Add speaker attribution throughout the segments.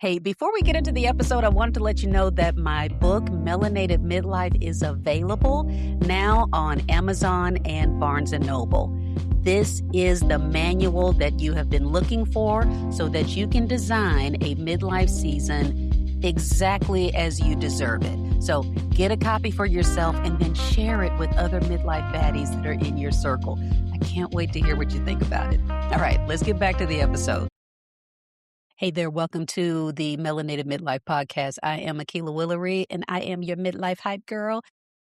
Speaker 1: Hey, before we get into the episode, I wanted to let you know that my book, Melanated Midlife, is available now on Amazon and Barnes & Noble. This is the manual that you have been looking for so that you can design a midlife season exactly as you deserve it. So get a copy for yourself and then share it with other midlife baddies that are in your circle. I can't wait to hear what you think about it. All right, let's get back to the episode. Hey there, welcome to the Melanated Midlife Podcast. I am Akilah Willery, and I am your midlife hype girl.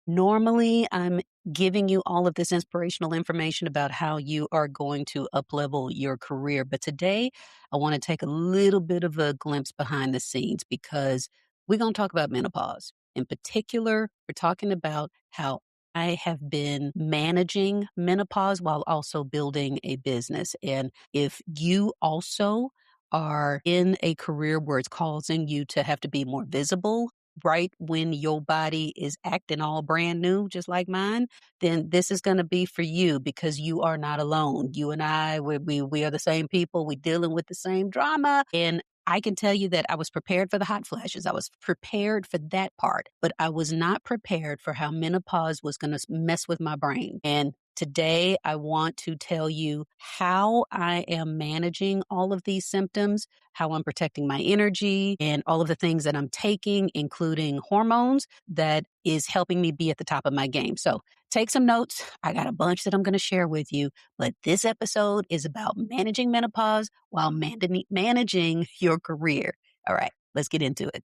Speaker 1: Normally, I'm giving you all of this inspirational information about how you are going to uplevel your career. But today, I want to take a little bit of a glimpse behind the scenes because we're going to talk about menopause. In particular, we're talking about how I have been managing menopause while also building a business. And if you also are in a career where it's causing you to have to be more visible right when your body is acting all brand new, just like mine, then this is going to be for you because you are not alone. You and I, we are the same people. We're dealing with the same drama. And I can tell you that I was prepared for the hot flashes. I was prepared for that part, but I was not prepared for how menopause was going to mess with my brain. And today, I want to tell you how I am managing all of these symptoms, how I'm protecting my energy, and all of the things that I'm taking, including hormones, that is helping me be at the top of my game. So take some notes. I got a bunch that I'm going to share with you, but this episode is about managing menopause while managing your career. All right, let's get into it.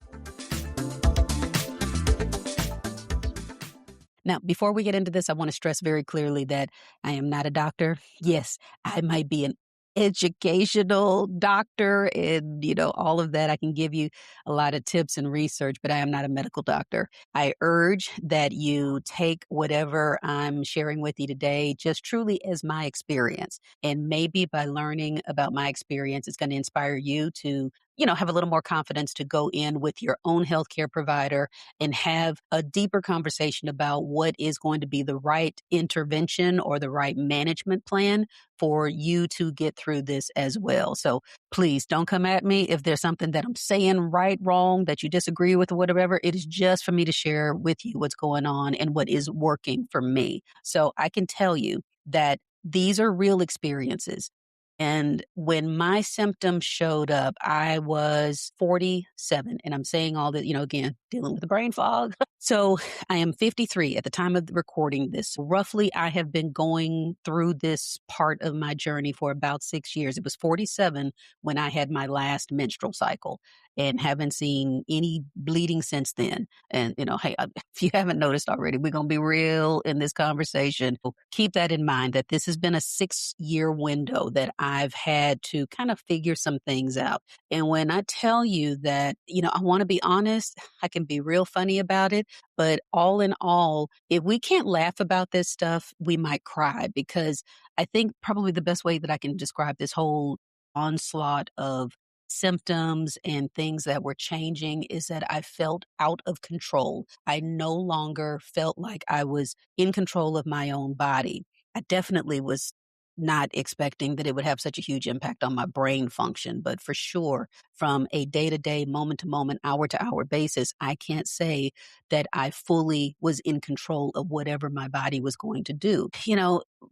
Speaker 1: Now, before we get into this, I want to stress very clearly that I am not a doctor. Yes, I might be an educational doctor and, all of that. I can give you a lot of tips and research, but I am not a medical doctor. I urge that you take whatever I'm sharing with you today just truly as my experience. And maybe by learning about my experience, it's going to inspire you to have a little more confidence to go in with your own healthcare provider and have a deeper conversation about what is going to be the right intervention or the right management plan for you to get through this as well. So please don't come at me if there's something that I'm saying right, wrong, that you disagree with or whatever. It is just for me to share with you what's going on and what is working for me. So I can tell you that these are real experiences. And when my symptoms showed up, I was 47. And I'm saying all that, again, dealing with the brain fog. So I am 53 at the time of recording this. Roughly, I have been going through this part of my journey for about 6 years. It was 47 when I had my last menstrual cycle and haven't seen any bleeding since then. And, hey, if you haven't noticed already, we're going to be real in this conversation. So keep that in mind that this has been a 6-year window that I've had to kind of figure some things out. And when I tell you that, I want to be honest, I can be real funny about it. But all in all, if we can't laugh about this stuff, we might cry, because I think probably the best way that I can describe this whole onslaught of symptoms and things that were changing is that I felt out of control. I no longer felt like I was in control of my own body. I definitely was not expecting that it would have such a huge impact on my brain function. But for sure, from a day-to-day, moment-to-moment, hour-to-hour basis, I can't say that I fully was in control of whatever my body was going to do.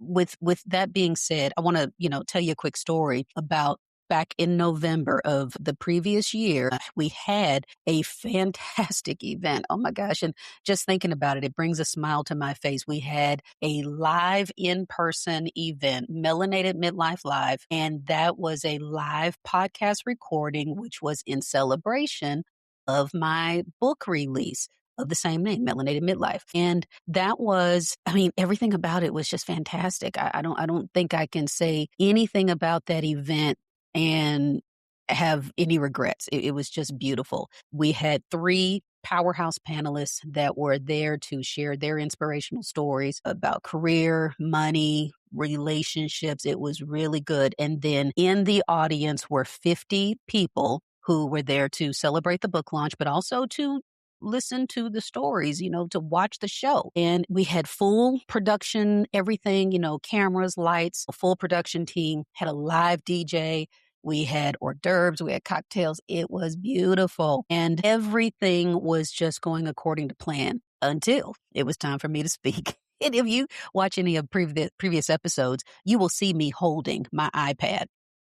Speaker 1: With that being said, I want to, tell you a quick story about back in November of the previous year. We had a fantastic event. Oh my gosh. And just thinking about it, it brings a smile to my face. We had a live in-person event, Melanated Midlife Live, and that was a live podcast recording, which was in celebration of my book release of the same name, Melanated Midlife. And that was, everything about it was just fantastic. I don't think I can say anything about that event and have any regrets. It was just beautiful. We had 3 powerhouse panelists that were there to share their inspirational stories about career, money, relationships. It was really good. And then in the audience were 50 people who were there to celebrate the book launch, but also to listen to the stories, to watch the show. And we had full production, everything, cameras, lights, a full production team, had a live DJ. We had hors d'oeuvres, we had cocktails. It was beautiful. And everything was just going according to plan until it was time for me to speak. And if you watch any of previous episodes, you will see me holding my iPad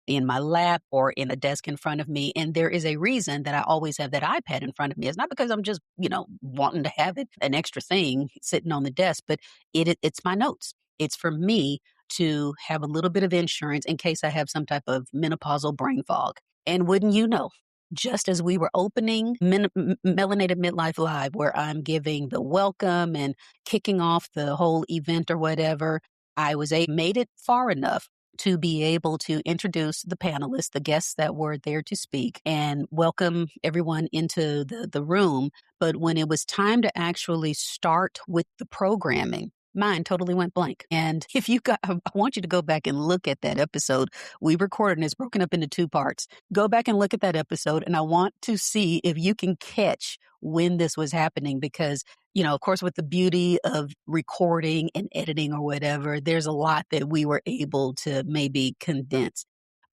Speaker 1: in my lap or in a desk in front of me. And there is a reason that I always have that iPad in front of me. It's not because I'm just, wanting to have it, an extra thing sitting on the desk, but it's my notes. It's for me to have a little bit of insurance in case I have some type of menopausal brain fog. And wouldn't you know, just as we were opening Melanated Midlife Live, where I'm giving the welcome and kicking off the whole event or whatever, I was made it far enough to be able to introduce the panelists, the guests that were there to speak, and welcome everyone into the room. But when it was time to actually start with the programming, mine totally went blank. And if you got, I want you to go back and look at that episode we recorded, and it's broken up into two parts. Go back and look at that episode, and I want to see if you can catch when this was happening, because of course, with the beauty of recording and editing or whatever, there's a lot that we were able to maybe condense.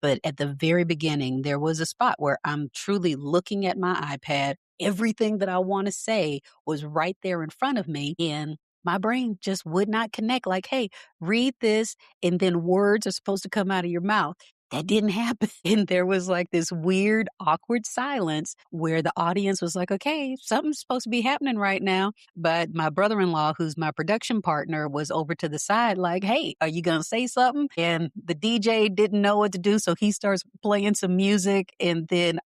Speaker 1: But at the very beginning, there was a spot where I'm truly looking at my iPad. Everything that I want to say was right there in front of me, and my brain just would not connect. Like, hey, read this, and then words are supposed to come out of your mouth. That didn't happen. And there was like this weird, awkward silence where the audience was like, okay, something's supposed to be happening right now. But my brother-in-law, who's my production partner, was over to the side like, hey, are you going to say something? And the DJ didn't know what to do. So he starts playing some music, and then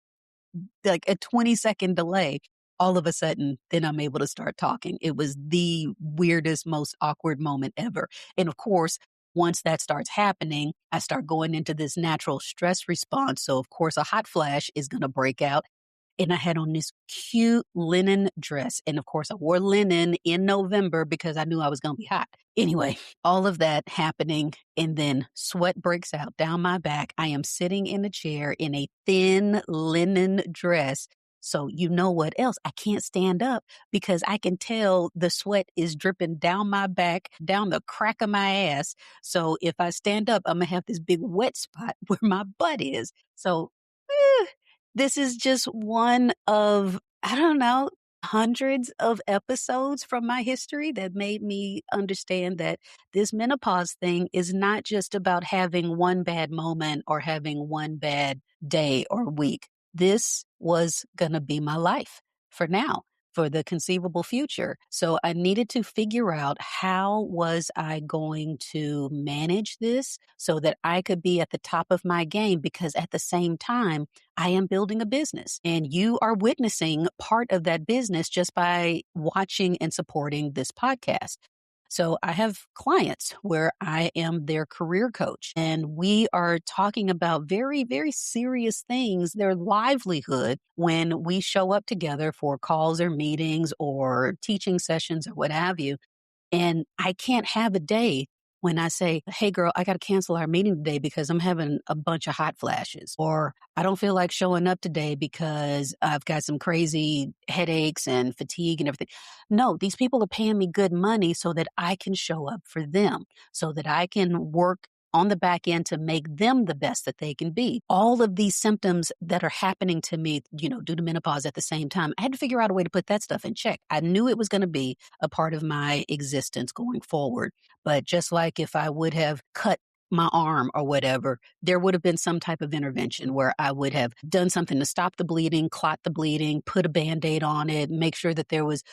Speaker 1: like a 20-second delay, all of a sudden, then I'm able to start talking. It was the weirdest, most awkward moment ever. And of course, once that starts happening, I start going into this natural stress response. So of course, a hot flash is going to break out. And I had on this cute linen dress. And of course, I wore linen in November because I knew I was going to be hot. Anyway, all of that happening, and then sweat breaks out down my back. I am sitting in a chair in a thin linen dress. So you know what else? I can't stand up because I can tell the sweat is dripping down my back, down the crack of my ass. So if I stand up, I'm going to have this big wet spot where my butt is. So this is just one of, I don't know, hundreds of episodes from my history that made me understand that this menopause thing is not just about having one bad moment or having one bad day or week. This was going to be my life for now, for the conceivable future. So I needed to figure out how was I going to manage this so that I could be at the top of my game, because at the same time, I am building a business, and you are witnessing part of that business just by watching and supporting this podcast. So I have clients where I am their career coach, and we are talking about very, very serious things, their livelihood, when we show up together for calls or meetings or teaching sessions or what have you. And I can't have a day when I say, hey, girl, I got to cancel our meeting today because I'm having a bunch of hot flashes. Or I don't feel like showing up today because I've got some crazy headaches and fatigue and everything. No, these people are paying me good money so that I can show up for them, so that I can work on the back end to make them the best that they can be. All of these symptoms that are happening to me, due to menopause at the same time, I had to figure out a way to put that stuff in check. I knew it was going to be a part of my existence going forward. But just like if I would have cut my arm or whatever, there would have been some type of intervention where I would have done something to stop the bleeding, clot the bleeding, put a Band-Aid on it, make sure that there was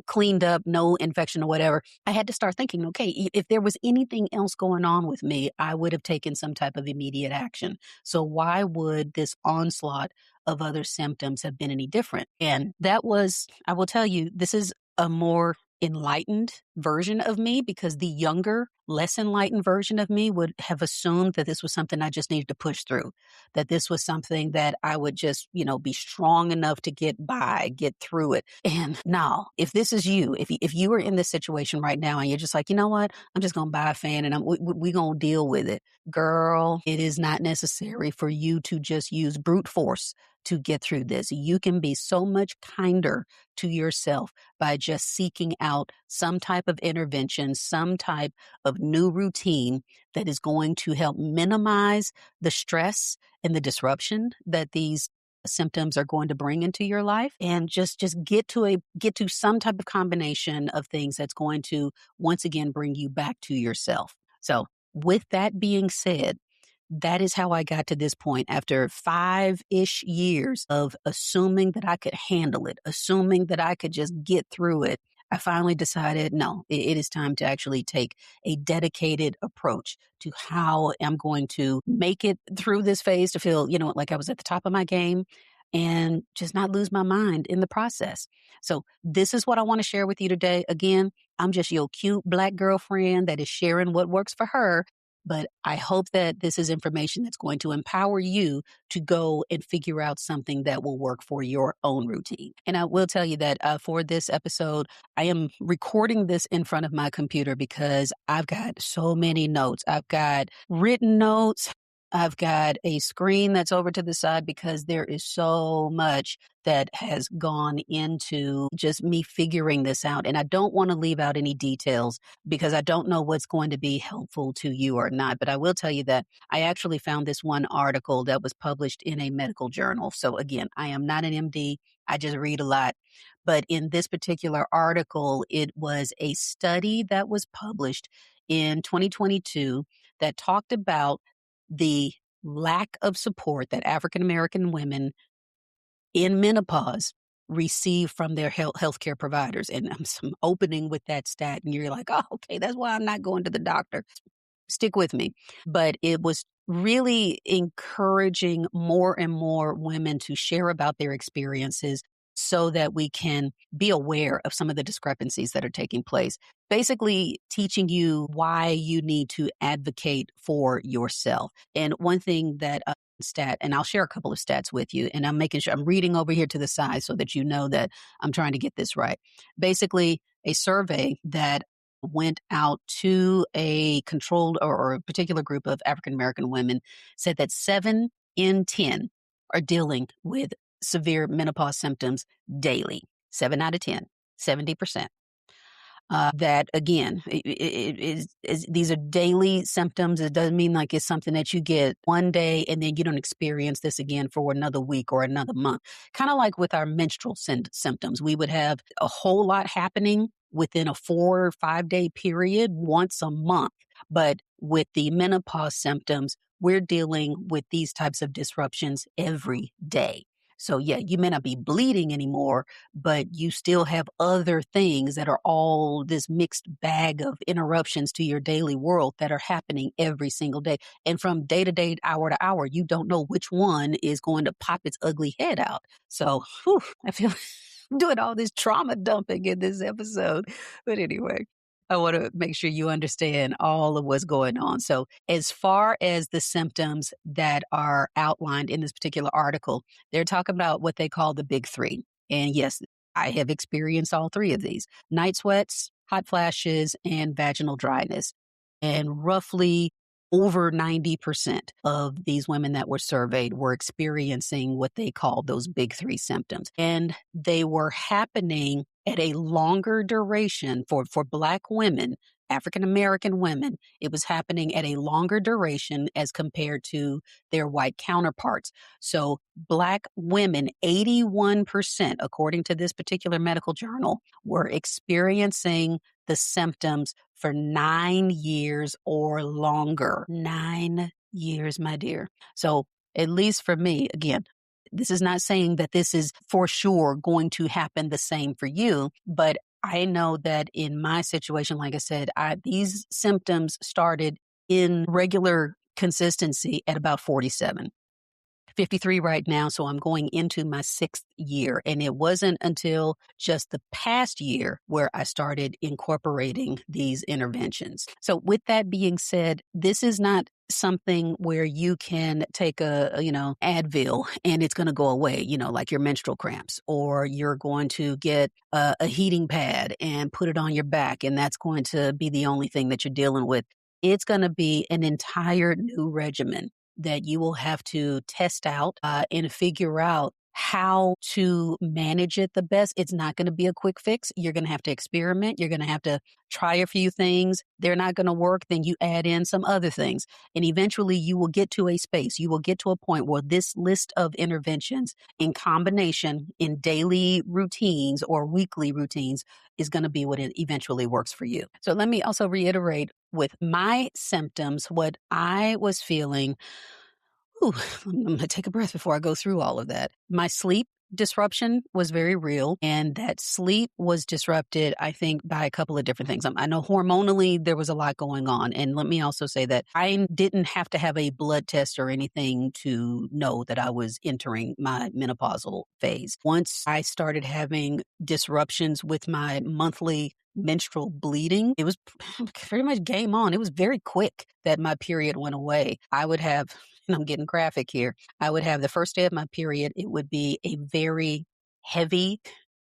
Speaker 1: cleaned up, no infection or whatever. I had to start thinking, okay, if there was anything else going on with me, I would have taken some type of immediate action. So why would this onslaught of other symptoms have been any different? And that was, I will tell you, this is a more enlightened version of me, because the younger, less enlightened version of me would have assumed that this was something I just needed to push through, that this was something that I would just, be strong enough to get by, get through it. And now, if this is you, if you are in this situation right now and you're just like, you know what, I'm just going to buy a fan and we going to deal with it. Girl, it is not necessary for you to just use brute force to get through this. You can be so much kinder to yourself by just seeking out some type of intervention, some type of new routine that is going to help minimize the stress and the disruption that these symptoms are going to bring into your life, and just get to some type of combination of things that's going to once again bring you back to yourself. So with that being said, that is how I got to this point after 5-ish years of assuming that I could handle it, assuming that I could just get through it. I finally decided, no, it is time to actually take a dedicated approach to how I'm going to make it through this phase to feel, like I was at the top of my game and just not lose my mind in the process. So this is what I want to share with you today. Again, I'm just your cute Black girlfriend that is sharing what works for her, but I hope that this is information that's going to empower you to go and figure out something that will work for your own routine. And I will tell you that for this episode, I am recording this in front of my computer because I've got so many notes. I've got written notes. I've got a screen that's over to the side because there is so much that has gone into just me figuring this out. And I don't want to leave out any details because I don't know what's going to be helpful to you or not. But I will tell you that I actually found this one article that was published in a medical journal. So again, I am not an MD. I just read a lot. But in this particular article, it was a study that was published in 2022 that talked about the lack of support that African American women in menopause receive from their healthcare providers. And I'm opening with that stat, and you're like, oh, okay, that's why I'm not going to the doctor. Stick with me. But it was really encouraging more and more women to share about their experiences so that we can be aware of some of the discrepancies that are taking place. Basically, teaching you why you need to advocate for yourself. And one thing that stat, and I'll share a couple of stats with you, and I'm making sure I'm reading over here to the side so that you know that I'm trying to get this right. Basically, a survey that went out to a controlled or a particular group of African American women said that 7 in 10 are dealing with severe menopause symptoms daily. 7 out of 10, 70%. That again, these are daily symptoms. It doesn't mean like it's something that you get one day and then you don't experience this again for another week or another month. Kind of like with our menstrual symptoms, we would have a whole lot happening within a 4 or 5 day period once a month. But with the menopause symptoms, we're dealing with these types of disruptions every day. So yeah, you may not be bleeding anymore, but you still have other things that are all this mixed bag of interruptions to your daily world that are happening every single day. And from day to day, hour to hour, you don't know which one is going to pop its ugly head out. So I feel I'm doing all this trauma dumping in this episode. But anyway, I want to make sure you understand all of what's going on. So as far as the symptoms that are outlined in this particular article, they're talking about what they call the big three. And yes, I have experienced all three of these: night sweats, hot flashes, and vaginal dryness. And roughly over 90% of these women that were surveyed were experiencing what they call those big three symptoms. And they were happening at a longer duration for Black women, African American women. It was happening at a longer duration as compared to their white counterparts. So Black women, 81%, according to this particular medical journal, were experiencing the symptoms for 9 years or longer. 9 years, my dear. So at least for me, again, this is not saying that this is for sure going to happen the same for you, but I know that in my situation, like I said, these symptoms started in regular consistency at about 47. 53 right now, so I'm going into my 6th year. And it wasn't until just the past year where I started incorporating these interventions. So with that being said, this is not something where you can take Advil and it's going to go away, like your menstrual cramps, or you're going to get a heating pad and put it on your back, and that's going to be the only thing that you're dealing with. It's going to be an entire new regimen that you will have to test out and figure out how to manage it the best. It's not going to be a quick fix. You're going to have to experiment. You're going to have to try a few things. They're not going to work. Then you add in some other things. And eventually you will get to a space. You will get to a point where this list of interventions in combination in daily routines or weekly routines is going to be what it eventually works for you. So let me also reiterate with my symptoms, what I was feeling. Ooh, I'm going to take a breath before I go through all of that. My sleep disruption was very real, and that sleep was disrupted, I think, by a couple of different things. I know hormonally there was a lot going on. And let me also say that I didn't have to have a blood test or anything to know that I was entering my menopausal phase. Once I started having disruptions with my monthly menstrual bleeding, it was pretty much game on. It was very quick that my period went away. I would have, and I'm getting graphic here, I would have the first day of my period, it would be a very heavy,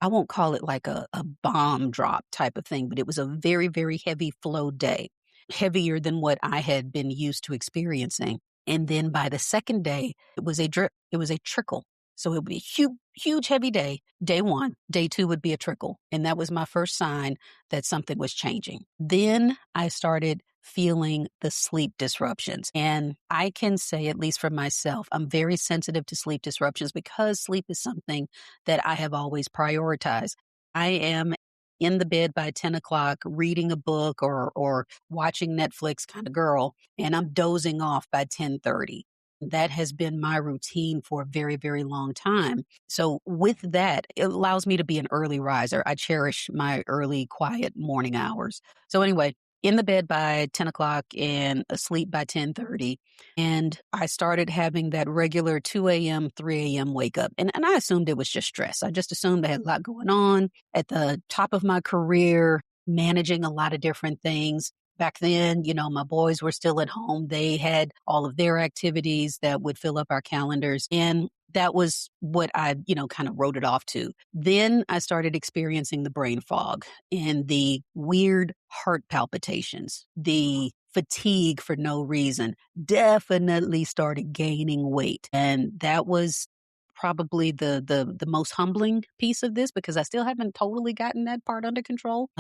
Speaker 1: I won't call it like a bomb drop type of thing, but it was a very, very heavy flow day, heavier than what I had been used to experiencing. And then by the second day, it was a drip, it was a trickle. So it would be a huge, huge, heavy day. Day one, day two would be a trickle. And that was my first sign that something was changing. Then I started feeling the sleep disruptions. And I can say, at least for myself, I'm very sensitive to sleep disruptions because sleep is something that I have always prioritized. I am in the bed by 10 o'clock reading a book or watching Netflix kind of girl, and I'm dozing off by 10:30. That has been my routine for a very, very long time. So with that, it allows me to be an early riser. I cherish my early, quiet morning hours. So anyway, in the bed by 10 o'clock and asleep by 10:30. And I started having that regular 2 a.m., 3 a.m. wake up. And I assumed it was just stress. I just assumed I had a lot going on at the top of my career, managing a lot of different things. Back then, my boys were still at home. They had all of their activities that would fill up our calendars. And that was what I, kind of wrote it off to. Then I started experiencing the brain fog and the weird heart palpitations, the fatigue for no reason, definitely started gaining weight. And that was probably the most humbling piece of this because I still haven't totally gotten that part under control.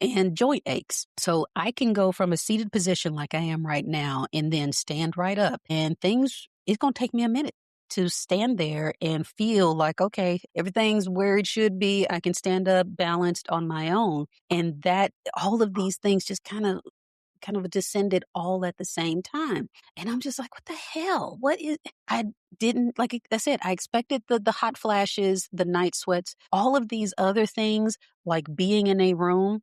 Speaker 1: And joint aches. So I can go from a seated position like I am right now and then stand right up and it's going to take me a minute to stand there and feel like, okay, everything's where it should be. I can stand up balanced on my own. And that all of these things just kind of descended all at the same time. And I'm just like, what the hell? I didn't, like I said, I expected the hot flashes, the night sweats, all of these other things, like being in a room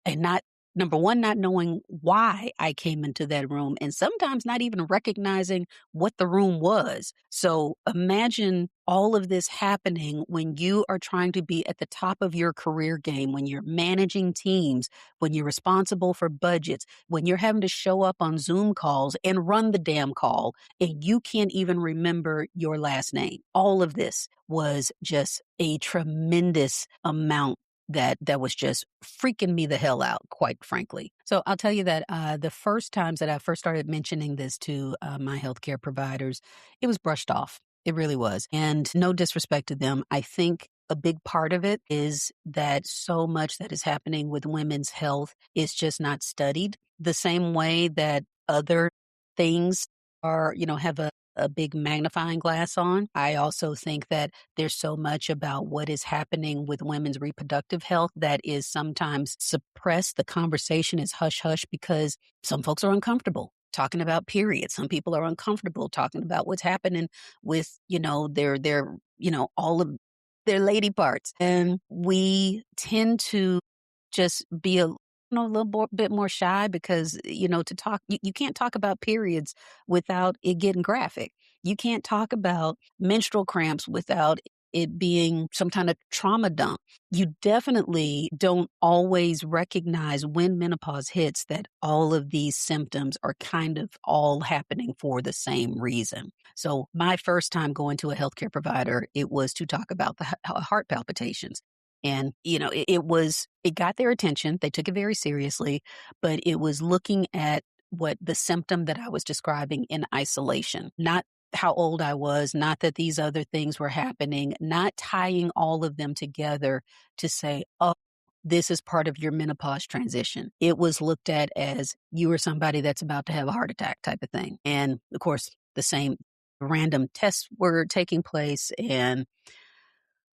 Speaker 1: and not, number one, not knowing why I came into that room and sometimes not even recognizing what the room was. So imagine all of this happening when you are trying to be at the top of your career game, when you're managing teams, when you're responsible for budgets, when you're having to show up on Zoom calls and run the damn call and you can't even remember your last name. All of this was just a tremendous amount that was just freaking me the hell out, quite frankly. So I'll tell you that the first times that I first started mentioning this to my healthcare providers, it was brushed off. It really was. And no disrespect to them. I think a big part of it is that so much that is happening with women's health is just not studied the same way that other things are, have a big magnifying glass on. I also think that there's so much about what is happening with women's reproductive health that is sometimes suppressed. The conversation is hush hush because some folks are uncomfortable talking about periods. Some people are uncomfortable talking about what's happening with, all of their lady parts. And we tend to just be a little bit more shy because, to talk, you can't talk about periods without it getting graphic. You can't talk about menstrual cramps without it being some kind of trauma dump. You definitely don't always recognize when menopause hits that all of these symptoms are kind of all happening for the same reason. So my first time going to a healthcare provider, it was to talk about the heart palpitations. And, it got their attention. They took it very seriously, but it was looking at what the symptom that I was describing in isolation, not how old I was, not that these other things were happening, not tying all of them together to say, oh, this is part of your menopause transition. It was looked at as you are somebody that's about to have a heart attack type of thing. And of course, the same random tests were taking place, and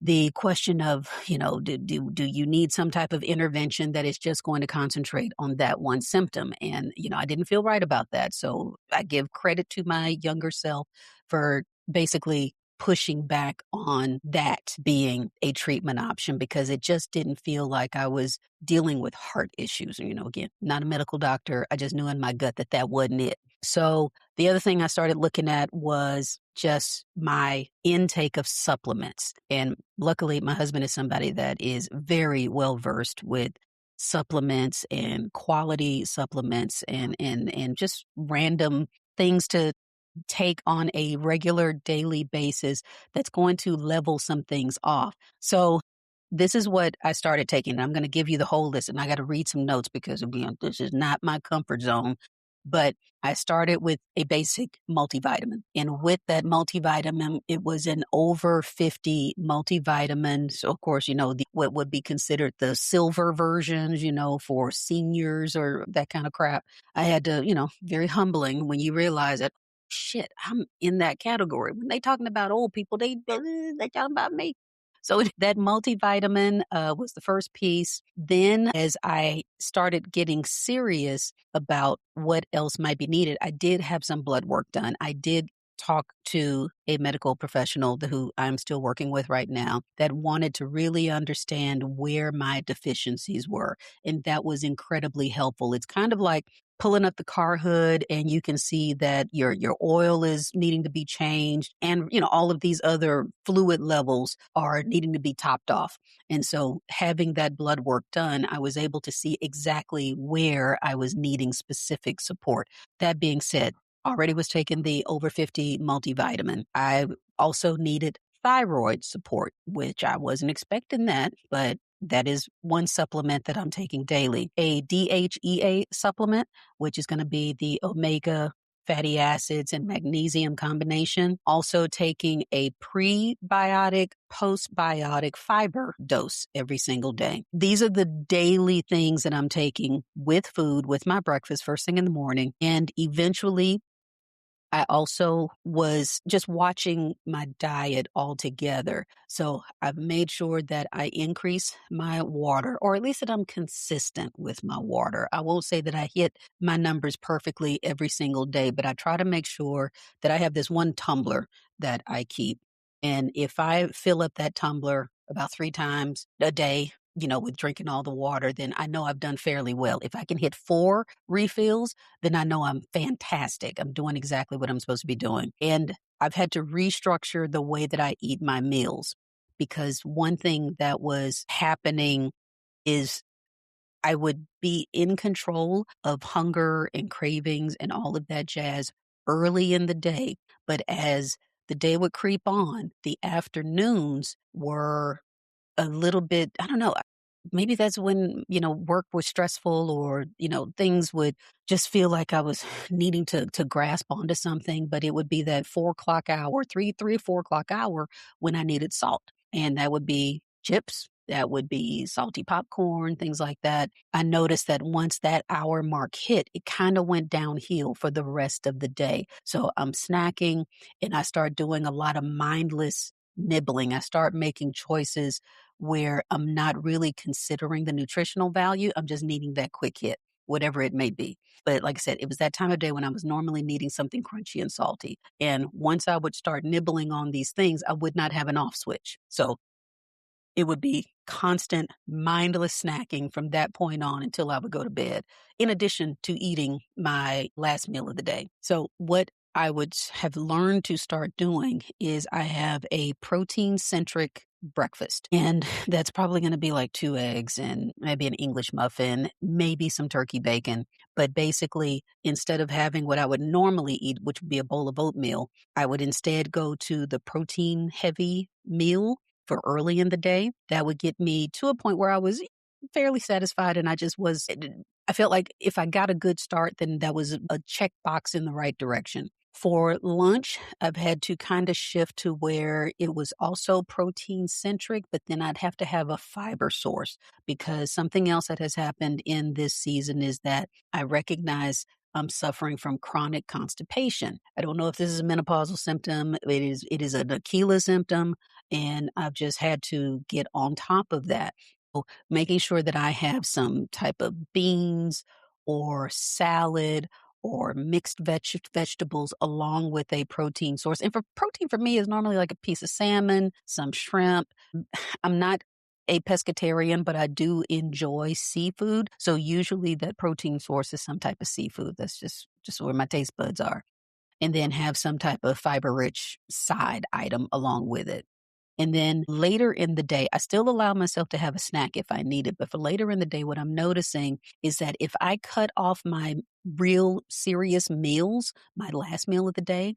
Speaker 1: the question of, do you need some type of intervention that is just going to concentrate on that one symptom? And, I didn't feel right about that. So I give credit to my younger self for basically pushing back on that being a treatment option because it just didn't feel like I was dealing with heart issues. Again, not a medical doctor. I just knew in my gut that that wasn't it. So the other thing I started looking at was just my intake of supplements. And luckily, my husband is somebody that is very well versed with supplements and quality supplements and just random things to take on a regular daily basis that's going to level some things off. So this is what I started taking. I'm going to give you the whole list and I got to read some notes because again, this is not my comfort zone. But I started with a basic multivitamin. And with that multivitamin, it was an over 50 multivitamin. So, of course, what would be considered the silver versions, for seniors or that kind of crap. I had to, very humbling when you realize that, shit, I'm in that category. When they talking about old people, they talking about me. So that multivitamin was the first piece. Then as I started getting serious about what else might be needed, I did have some blood work done. I did talk to a medical professional who I'm still working with right now that wanted to really understand where my deficiencies were. And that was incredibly helpful. It's kind of like pulling up the car hood and you can see that your oil is needing to be changed and all of these other fluid levels are needing to be topped off. And so having that blood work done, I was able to see exactly where I was needing specific support. That being said, already was taking the over 50 multivitamin. I also needed thyroid support, which I wasn't expecting that, but that is one supplement that I'm taking daily. A DHEA supplement, which is going to be the omega fatty acids and magnesium combination. Also taking a prebiotic, postbiotic fiber dose every single day. These are the daily things that I'm taking with food, with my breakfast first thing in the morning. And eventually I also was just watching my diet altogether. So I've made sure that I increase my water, or at least that I'm consistent with my water. I won't say that I hit my numbers perfectly every single day, but I try to make sure that I have this one tumbler that I keep. And if I fill up that tumbler about 3 times a day, with drinking all the water, then I know I've done fairly well. If I can hit 4 refills, then I know I'm fantastic. I'm doing exactly what I'm supposed to be doing. And I've had to restructure the way that I eat my meals because one thing that was happening is I would be in control of hunger and cravings and all of that jazz early in the day. But as the day would creep on, the afternoons were a little bit, I don't know, maybe that's when, work was stressful or, things would just feel like I was needing to grasp onto something, but it would be that 4 o'clock hour, 3 or 4 o'clock hour when I needed salt. And that would be chips. That would be salty popcorn, things like that. I noticed that once that hour mark hit, it kind of went downhill for the rest of the day. So I'm snacking and I start doing a lot of mindless nibbling. I start making choices where I'm not really considering the nutritional value. I'm just needing that quick hit, whatever it may be. But like I said, it was that time of day when I was normally needing something crunchy and salty. And once I would start nibbling on these things, I would not have an off switch. So it would be constant mindless snacking from that point on until I would go to bed, in addition to eating my last meal of the day. So what I would have learned to start doing is I have a protein centric breakfast. And that's probably going to be like 2 eggs and maybe an English muffin, maybe some turkey bacon. But basically, instead of having what I would normally eat, which would be a bowl of oatmeal, I would instead go to the protein heavy meal for early in the day. That would get me to a point where I was fairly satisfied, and I felt like if I got a good start, then that was a checkbox in the right direction. For lunch, I've had to kind of shift to where it was also protein centric, but then I'd have to have a fiber source because something else that has happened in this season is that I recognize I'm suffering from chronic constipation. I don't know if this is a menopausal symptom. It is an Aquila symptom, and I've just had to get on top of that. So making sure that I have some type of beans or salad or mixed vegetables along with a protein source. And for protein for me is normally like a piece of salmon, some shrimp. I'm not a pescatarian, but I do enjoy seafood. So usually that protein source is some type of seafood. That's just where my taste buds are. And then have some type of fiber rich side item along with it. And then later in the day, I still allow myself to have a snack if I need it. But for later in the day, what I'm noticing is that if I cut off my real serious meals, my last meal of the day,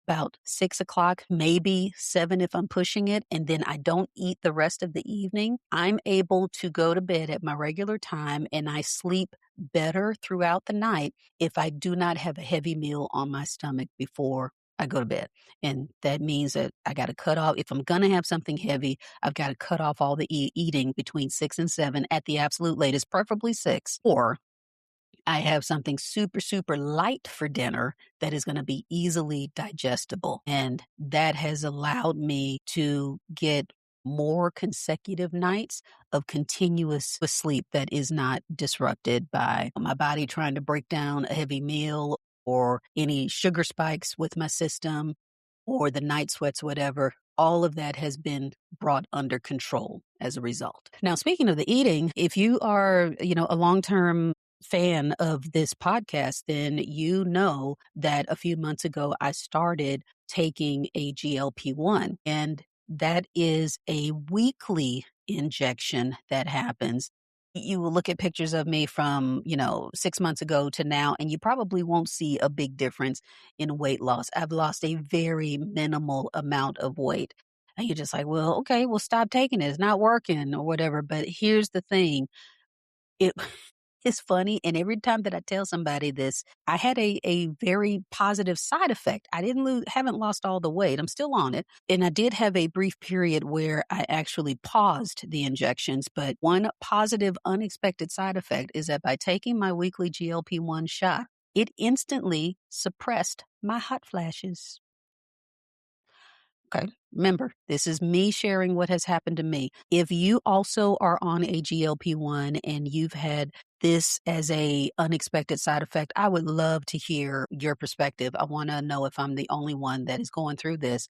Speaker 1: about 6 o'clock, maybe 7 if I'm pushing it, and then I don't eat the rest of the evening, I'm able to go to bed at my regular time and I sleep better throughout the night if I do not have a heavy meal on my stomach before I go to bed. And that means that I got to cut off, if I'm going to have something heavy, I've got to cut off all the eating between 6 and 7 at the absolute latest, preferably 6, or I have something super, super light for dinner that is going to be easily digestible. And that has allowed me to get more consecutive nights of continuous sleep that is not disrupted by my body trying to break down a heavy meal or any sugar spikes with my system or the night sweats, whatever. All of that has been brought under control as a result. Now, speaking of the eating, if you are, a long-term fan of this podcast, then you know that a few months ago I started taking a GLP-1, and that is a weekly injection that happens. You will look at pictures of me from, 6 months ago to now, and you probably won't see a big difference in weight loss. I've lost a very minimal amount of weight. And you're just like, well, okay, well, stop taking it. It's not working or whatever. But here's the thing. It is funny, and every time that I tell somebody this, I had a very positive side effect. I didn't haven't lost all the weight. I'm still on it, and I did have a brief period where I actually paused the injections, but one positive unexpected side effect is that by taking my weekly GLP-1 shot, it instantly suppressed my hot flashes. Okay. Remember, this is me sharing what has happened to me. If you also are on a GLP-1 and you've had this as a unexpected side effect, I would love to hear your perspective. I want to know if I'm the only one that is going through this.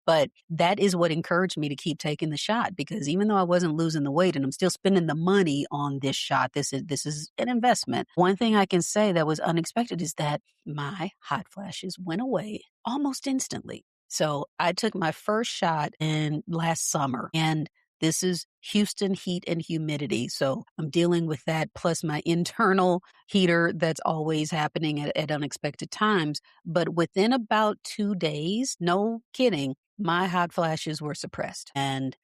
Speaker 1: But that is what encouraged me to keep taking the shot because even though I wasn't losing the weight and I'm still spending the money on this shot, this is an investment. One thing I can say that was unexpected is that my hot flashes went away almost instantly. So I took my first shot in last summer and this is Houston heat and humidity. So I'm dealing with that plus my internal heater that's always happening at unexpected times. But within about 2 days, no kidding, my hot flashes were suppressed. And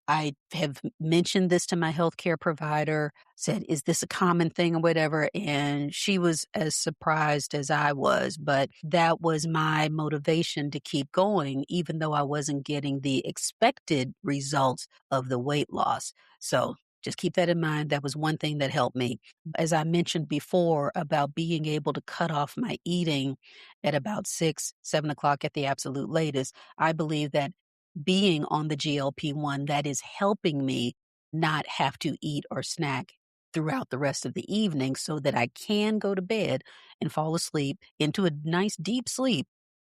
Speaker 1: I have mentioned this to my healthcare provider, said, is this a common thing or whatever? And she was as surprised as I was, but that was my motivation to keep going, even though I wasn't getting the expected results of the weight loss. So just keep that in mind. That was one thing that helped me. As I mentioned before about being able to cut off my eating at about 6, 7 o'clock at the absolute latest, I believe that being on the GLP-1, that is helping me not have to eat or snack throughout the rest of the evening so that I can go to bed and fall asleep into a nice deep sleep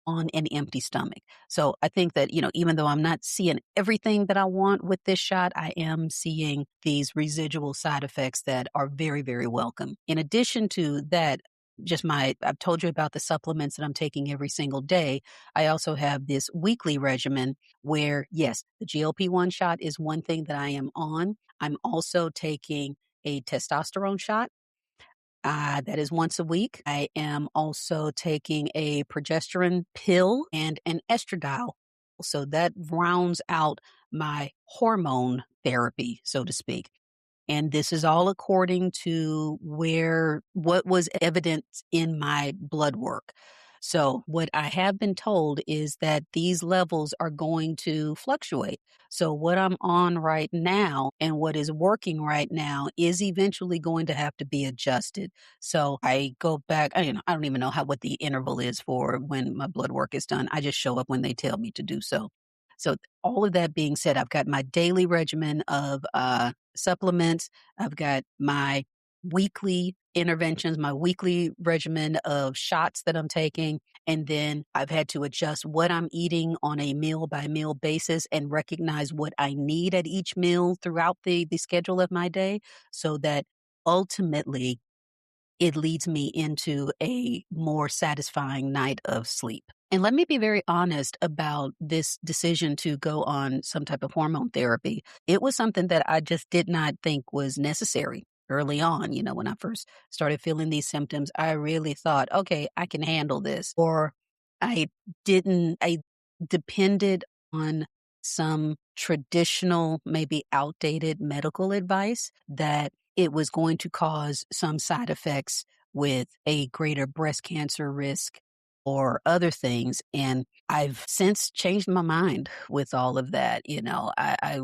Speaker 1: on an empty stomach. So I think that, even though I'm not seeing everything that I want with this shot, I am seeing these residual side effects that are very, very welcome. In addition to that, I've told you about the supplements that I'm taking every single day. I also have this weekly regimen where, yes, the GLP-1 shot is one thing that I am on. I'm also taking a testosterone shot that is once a week. I am also taking a progesterone pill and an estradiol. So that rounds out my hormone therapy, so to speak. And this is all according to what was evident in my blood work. So, what I have been told is that these levels are going to fluctuate. So, what I'm on right now and what is working right now is eventually going to have to be adjusted. So, I go back, I don't even know what the interval is for when my blood work is done. I just show up when they tell me to do so. So, all of that being said, I've got my daily regimen of supplements. I've got my weekly interventions, my weekly regimen of shots that I'm taking. And then I've had to adjust what I'm eating on a meal by meal basis and recognize what I need at each meal throughout the schedule of my day so that ultimately it leads me into a more satisfying night of sleep. And let me be very honest about this decision to go on some type of hormone therapy. It was something that I just did not think was necessary early on. When I first started feeling these symptoms, I really thought, okay, I can handle this. Or I depended on some traditional, maybe outdated medical advice that it was going to cause some side effects with a greater breast cancer risk or other things. And I've since changed my mind with all of that. I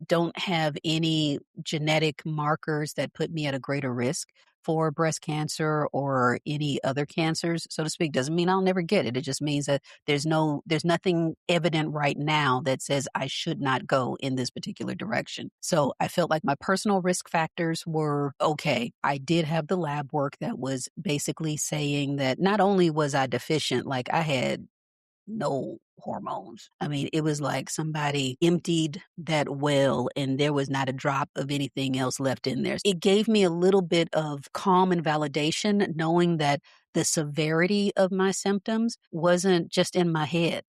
Speaker 1: don't have any genetic markers that put me at a greater risk for breast cancer or any other cancers, so to speak. Doesn't mean I'll never get it. It just means that there's nothing evident right now that says I should not go in this particular direction. So I felt like my personal risk factors were okay. I did have the lab work that was basically saying that not only was I deficient, like I had no hormones. I mean, it was like somebody emptied that well and there was not a drop of anything else left in there. It gave me a little bit of calm and validation knowing that the severity of my symptoms wasn't just in my head.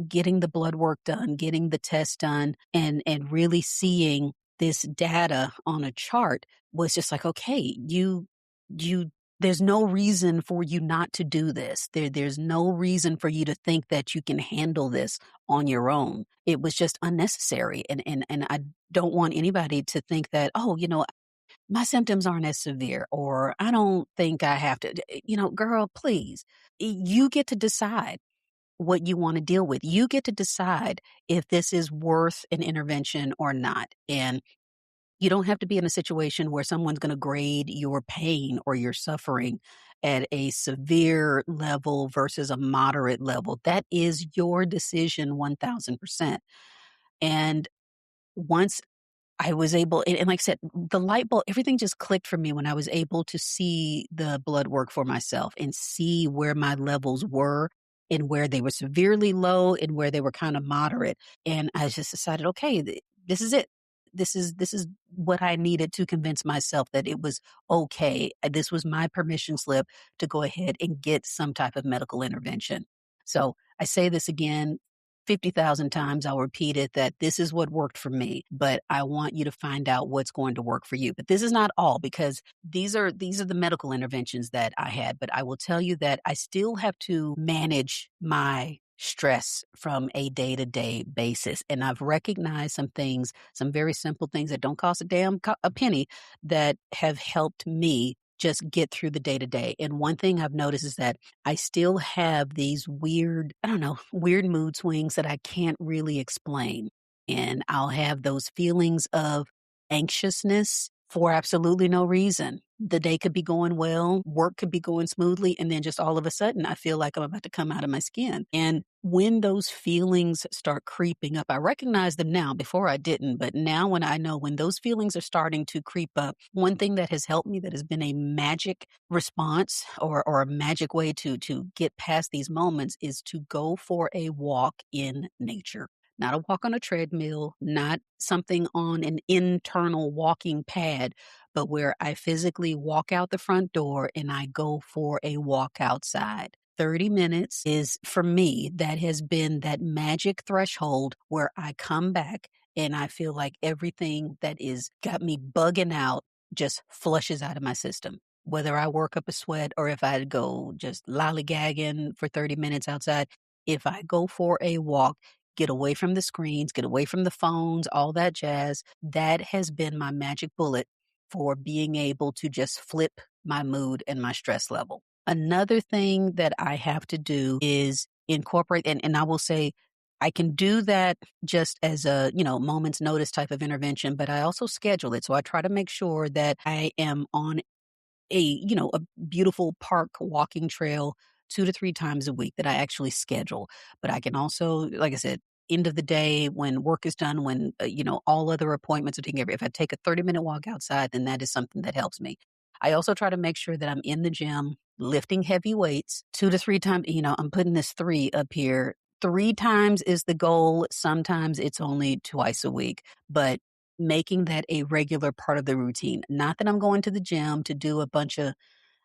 Speaker 1: Getting the blood work done, getting the test done, and really seeing this data on a chart was just like, okay, you there's no reason for you not to do this. There's no reason for you to think that you can handle this on your own. It was just unnecessary. And I don't want anybody to think that, oh, my symptoms aren't as severe, or I don't think I have to, girl, please. You get to decide what you want to deal with. You get to decide if this is worth an intervention or not. And you don't have to be in a situation where someone's going to grade your pain or your suffering at a severe level versus a moderate level. That is your decision 1000%. And once I was able, and like I said, the light bulb, everything just clicked for me when I was able to see the blood work for myself and see where my levels were and where they were severely low and where they were kind of moderate. And I just decided, okay, this is it. This is what I needed to convince myself that it was okay. This was my permission slip to go ahead and get some type of medical intervention. So I say this again, 50,000 times I'll repeat it, that this is what worked for me, but I want you to find out what's going to work for you. But this is not all, because these are the medical interventions that I had, but I will tell you that I still have to manage my stress from a day-to-day basis. And I've recognized some things, some very simple things that don't cost a penny, that have helped me just get through the day to day. And one thing I've noticed is that I still have these weird, I don't know, weird mood swings that I can't really explain. And I'll have those feelings of anxiousness for absolutely no reason. The day could be going well, work could be going smoothly, and then just all of a sudden I feel like I'm about to come out of my skin. And when those feelings start creeping up, I recognize them now. Before I didn't, but now when I know when those feelings are starting to creep up, one thing that has helped me, that has been a magic response or a magic way to get past these moments, is to go for a walk in nature. Not a walk on a treadmill, not something on an internal walking pad, but where I physically walk out the front door and I go for a walk outside. 30 minutes is, for me, that has been that magic threshold where I come back and I feel like everything that is got me bugging out just flushes out of my system. Whether I work up a sweat or if I go just lollygagging for 30 minutes outside, if I go for a walk, get away from the screens, get away from the phones, all that jazz. That has been my magic bullet for being able to just flip my mood and my stress level. Another thing that I have to do is incorporate, and I will say I can do that just as a, moment's notice type of intervention, but I also schedule it. So I try to make sure that I am on a beautiful park walking trail 2 to 3 times a week that I actually schedule. But I can also, like I said, end of the day when work is done, when, all other appointments are taken care of, if I take a 30-minute walk outside, then that is something that helps me. I also try to make sure that I'm in the gym lifting heavy weights 2 to 3 times. I'm putting this 3 up here. 3 times is the goal. Sometimes it's only twice a week, but making that a regular part of the routine. Not that I'm going to the gym to do a bunch of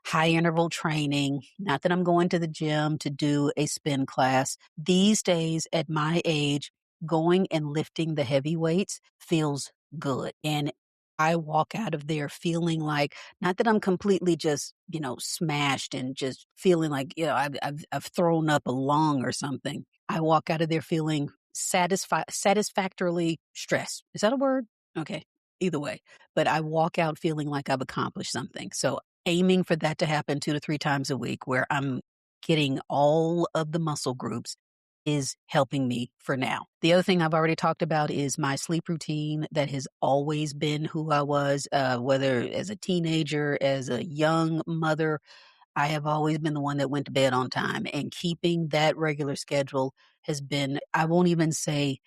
Speaker 1: high interval training, not that I'm going to the gym to do a spin class. These days at my age, going and lifting the heavy weights feels good. And I walk out of there feeling like, not that I'm completely just, smashed and just feeling like, I've thrown up a lung or something. I walk out of there feeling satisfactorily stressed. Is that a word? Okay. Either way, but I walk out feeling like I've accomplished something. So aiming for that to happen 2 to 3 times a week where I'm getting all of the muscle groups is helping me for now. The other thing I've already talked about is my sleep routine that has always been who I was, whether as a teenager, as a young mother. I have always been the one that went to bed on time, and keeping that regular schedule has been, I won't even say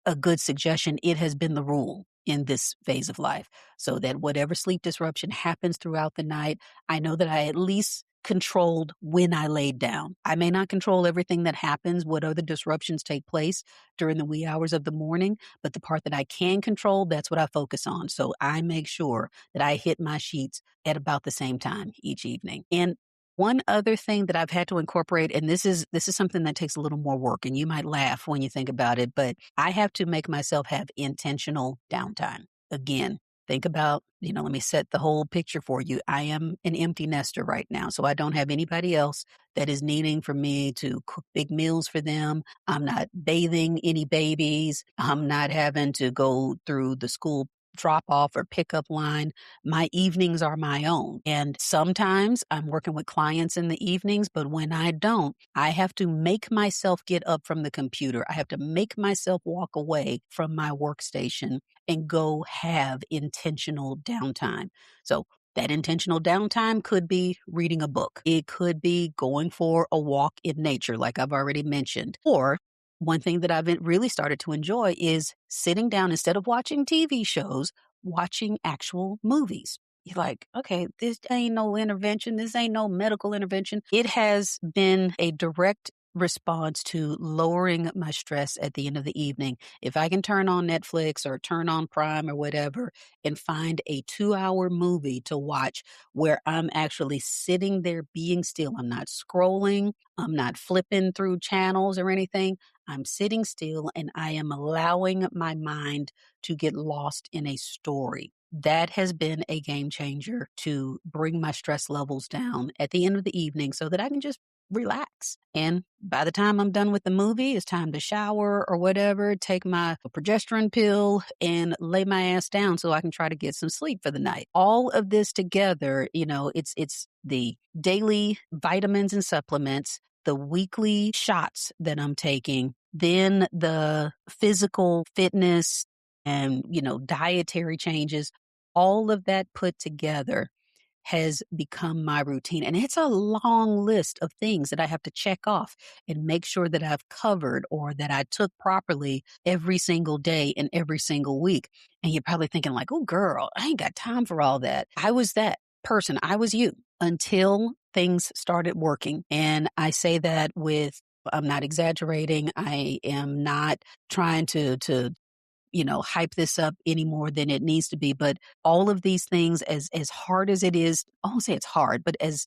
Speaker 1: a good suggestion. It has been the rule in this phase of life, so that whatever sleep disruption happens throughout the night, I know that I at least controlled when I laid down. I may not control everything that happens, what other disruptions take place during the wee hours of the morning, but the part that I can control, that's what I focus on. So I make sure that I hit my sheets at about the same time each evening. And one other thing that I've had to incorporate, and this is something that takes a little more work, and you might laugh when you think about it, but I have to make myself have intentional downtime. Again, think about, let me set the whole picture for you. I am an empty nester right now, so I don't have anybody else that is needing for me to cook big meals for them. I'm not bathing any babies. I'm not having to go through the school drop off or pickup line. My evenings are my own. And sometimes I'm working with clients in the evenings, but when I don't, I have to make myself get up from the computer. I have to make myself walk away from my workstation and go have intentional downtime. So that intentional downtime could be reading a book. It could be going for a walk in nature, like I've already mentioned. Or one thing that I've really started to enjoy is sitting down instead of watching TV shows, watching actual movies. You're like, okay, this ain't no intervention. This ain't no medical intervention. It has been a direct response to lowering my stress at the end of the evening. If I can turn on Netflix or turn on Prime or whatever and find a 2-hour movie to watch where I'm actually sitting there being still, I'm not scrolling, I'm not flipping through channels or anything. I'm sitting still and I am allowing my mind to get lost in a story. That has been a game changer to bring my stress levels down at the end of the evening so that I can just relax. And by the time I'm done with the movie, it's time to shower or whatever, take my progesterone pill and lay my ass down so I can try to get some sleep for the night. All of this together, it's the daily vitamins and supplements, the weekly shots that I'm taking, then the physical fitness and, dietary changes, all of that put together has become my routine. And it's a long list of things that I have to check off and make sure that I've covered or that I took properly every single day and every single week. And you're probably thinking like, oh girl, I ain't got time for all that. I was that person. I was you until things started working. And I say that I'm not exaggerating. I am not trying to hype this up any more than it needs to be. But all of these things, as hard as it is, I won't say it's hard, but as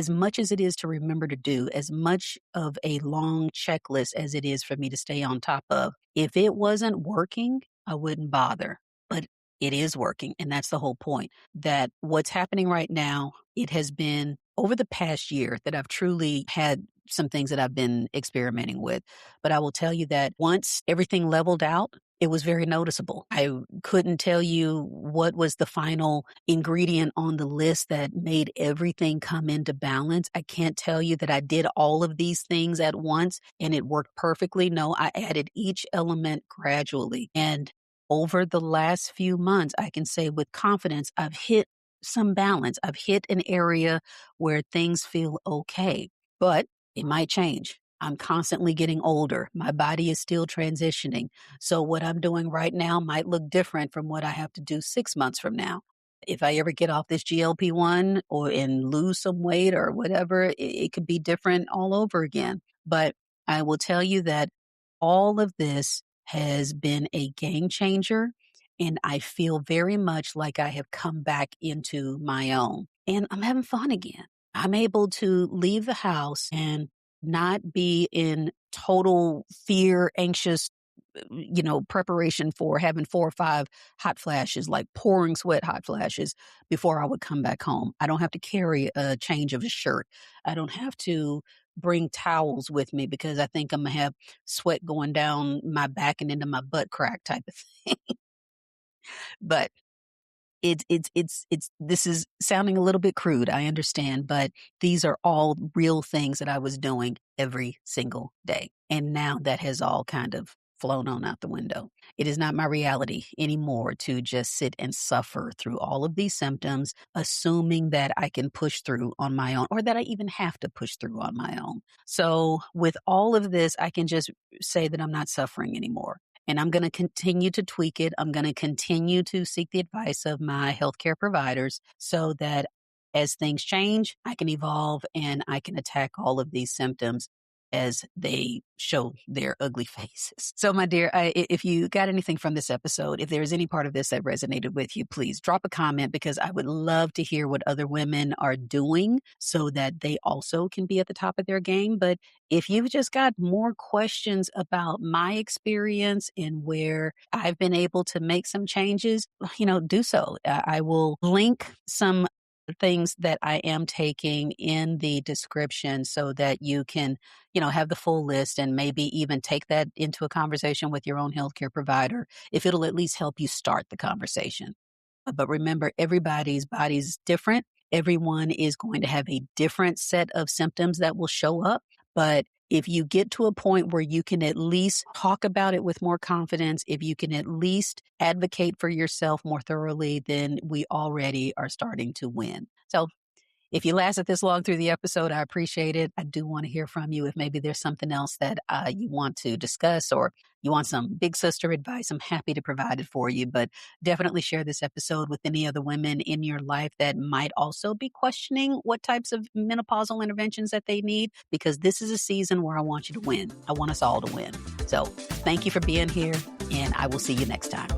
Speaker 1: much as it is to remember to do, as much of a long checklist as it is for me to stay on top of, if it wasn't working, I wouldn't bother. But it is working. And that's the whole point, that what's happening right now, it has been over the past year that I've truly had some things that I've been experimenting with. But I will tell you that once everything leveled out, it was very noticeable. I couldn't tell you what was the final ingredient on the list that made everything come into balance. I can't tell you that I did all of these things at once and it worked perfectly. No, I added each element gradually. And over the last few months, I can say with confidence, I've hit some balance. I've hit an area where things feel okay, but it might change. I'm constantly getting older. My body is still transitioning. So what I'm doing right now might look different from what I have to do 6 months from now. If I ever get off this GLP-1 or and lose some weight or whatever, it could be different all over again. But I will tell you that all of this has been a game changer, and I feel very much like I have come back into my own, and I'm having fun again. I'm able to leave the house and not be in total fear, anxious, preparation for having 4 or 5 hot flashes, like pouring sweat hot flashes before I would come back home. I don't have to carry a change of a shirt. I don't have to bring towels with me because I think I'm gonna have sweat going down my back and into my butt crack type of thing. But it's this is sounding a little bit crude, I understand, but these are all real things that I was doing every single day. And now that has all kind of flown on out the window. It is not my reality anymore to just sit and suffer through all of these symptoms, assuming that I can push through on my own or that I even have to push through on my own. So with all of this, I can just say that I'm not suffering anymore. And I'm going to continue to tweak it. I'm going to continue to seek the advice of my healthcare providers so that as things change, I can evolve and I can attack all of these symptoms as they show their ugly faces. So, my dear, if you got anything from this episode, if there's any part of this that resonated with you, please drop a comment because I would love to hear what other women are doing so that they also can be at the top of their game. But if you've just got more questions about my experience and where I've been able to make some changes, do so. I will link some things that I am taking in the description so that you can, have the full list and maybe even take that into a conversation with your own healthcare provider if it'll at least help you start the conversation. But remember, everybody's body's different. Everyone is going to have a different set of symptoms that will show up. But if you get to a point where you can at least talk about it with more confidence, if you can at least advocate for yourself more thoroughly, then we already are starting to win. So if you lasted this long through the episode, I appreciate it. I do want to hear from you. If maybe there's something else that you want to discuss or you want some big sister advice, I'm happy to provide it for you. But definitely share this episode with any other women in your life that might also be questioning what types of menopausal interventions that they need, because this is a season where I want you to win. I want us all to win. So thank you for being here, and I will see you next time.